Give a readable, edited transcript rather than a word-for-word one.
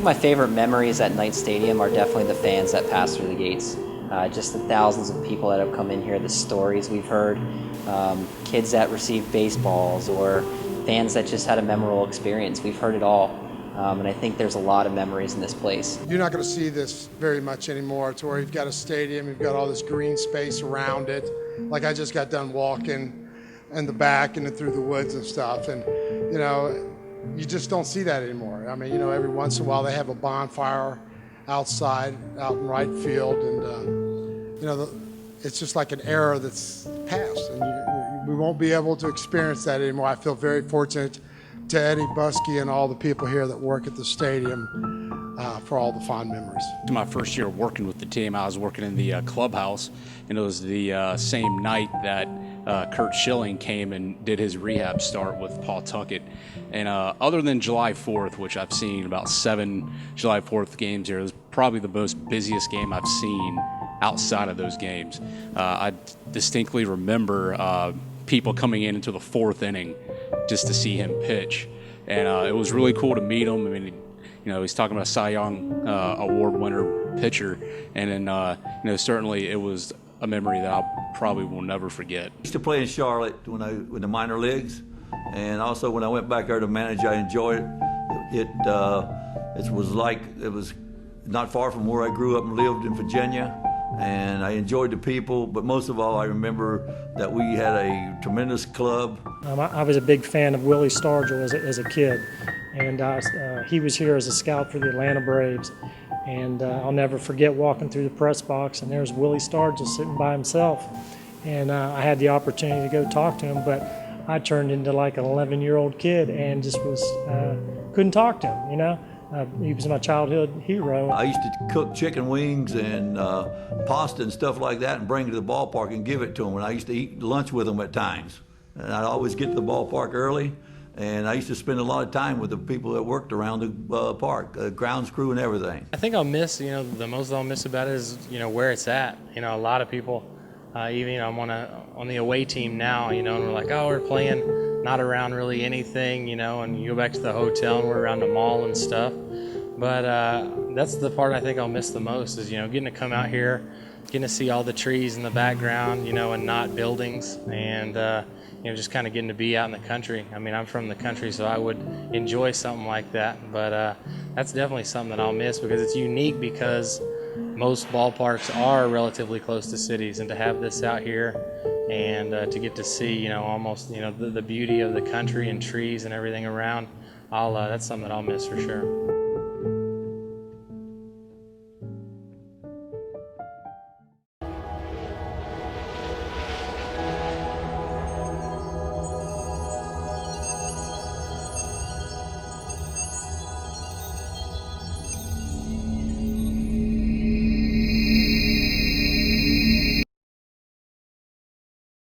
my favorite memories at Knight Stadium are definitely the fans that pass through the gates. Just the thousands of people that have come in here, the stories we've heard, kids that received baseballs, or fans that just had a memorable experience. We've heard it all, and I think there's a lot of memories in this place. You're not going to see this very much anymore, to where you've got a stadium, you've got all this green space around it. Like I just got done walking in the back and then through the woods and stuff, and you know, you just don't see that anymore. I mean, you know, every once in a while they have a bonfire outside, out in right field, and you know, it's just like an era that's passed, and we won't be able to experience that anymore. I feel very fortunate to Eddie Buskey and all the people here that work at the stadium for all the fond memories. My first year working with the team, I was working in the clubhouse, and it was the same night that Kurt Schilling came and did his rehab start with Paul Tuckett. And other than July 4th, which I've seen about 7 July 4th games here, it was probably the most busiest game I've seen outside of those games. I distinctly remember people coming into the 4th inning just to see him pitch. And it was really cool to meet him. I mean, you know, he's talking about a Cy Young Award winner pitcher. And then, you know, certainly it was a memory that I probably will never forget. I used to play in Charlotte in the minor leagues, and also when I went back there to manage, I enjoyed it. It was not far from where I grew up and lived in Virginia, and I enjoyed the people, but most of all I remember that we had a tremendous club. I was a big fan of Willie Stargell as a kid, and he was here as a scout for the Atlanta Braves. And I'll never forget walking through the press box, and there's Willie Stargell sitting by himself. And I had the opportunity to go talk to him, but I turned into like an 11-year-old kid and just couldn't talk to him, you know. He was my childhood hero. I used to cook chicken wings and pasta and stuff like that and bring it to the ballpark and give it to him. And I used to eat lunch with him at times. And I'd always get to the ballpark early. And I used to spend a lot of time with the people that worked around the park, grounds crew and everything. I think I'll miss, you know, the most I'll miss about it is, you know, where it's at. You know, a lot of people, even, you know, I'm on the away team now, you know, and we're like, oh, we're playing not around really anything, you know, and you go back to the hotel and we're around the mall and stuff. But that's the part I think I'll miss the most is, you know, getting to come out here, getting to see all the trees in the background, you know, and not buildings, and you know, just kind of getting to be out in the country. I mean, I'm from the country, so I would enjoy something like that. But that's definitely something that I'll miss because it's unique because most ballparks are relatively close to cities, and to have this out here and to get to see, you know, almost, you know, the beauty of the country and trees and everything around, that's something that I'll miss for sure.